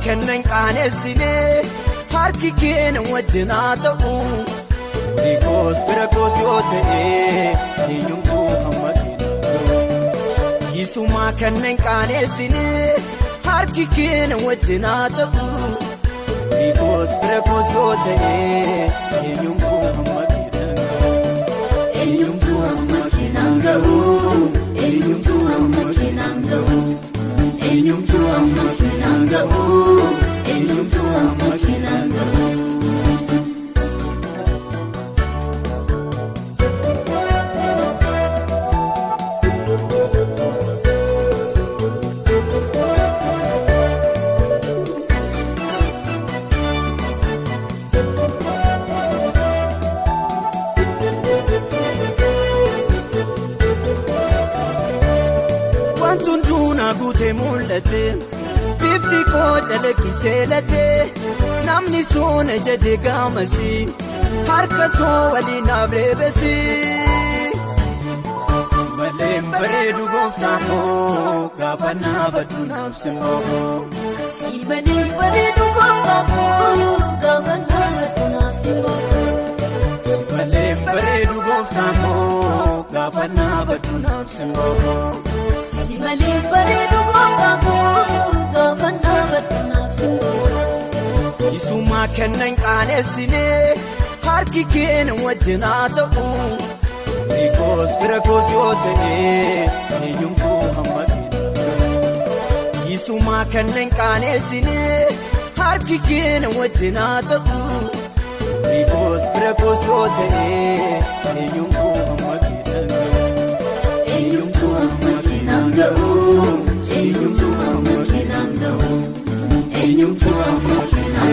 kennan qaanesine harki keen wajjinaa ta'u Nikos birakos yoo ta'e eenyutu hamma kennan Isuma kennan qaanesine harki keen wajjinaa ta'u Nikos birakos yoo ta'e eenyutu hamma kennan eenyutu hamma kennan eenyutu hamma kennan eenyutu hamma kennan eenyutu hamma kennan Gute mul'ate bifti koo calaqqisee late namni sun jaje gaamasi harka soo waliin abreebesi Simaleen bareedu gooftaan koo gaafa naabaddu naabsimoo Simaleen bareedu gooftaan koo gaafa naabaddu naabsimoo Simaleen bareedu gooftaan koo gaafa naabaddu naabsimoo Simaleen bareedu gooftaan koo gaafa naabaddu naabsimoo Isuma kennan qaanesine harki keen wajjinaa ta'u Nikos birakos yoo ta'e eenyutu hamma kennan Isuma kennan qaanesine harki keen wajjinaa ta'u Nikos birakos yoo ta'e eenyutu hamma kennan eenyutu hamma kennan eenyutu hamma kennan eenyutu hamma kennan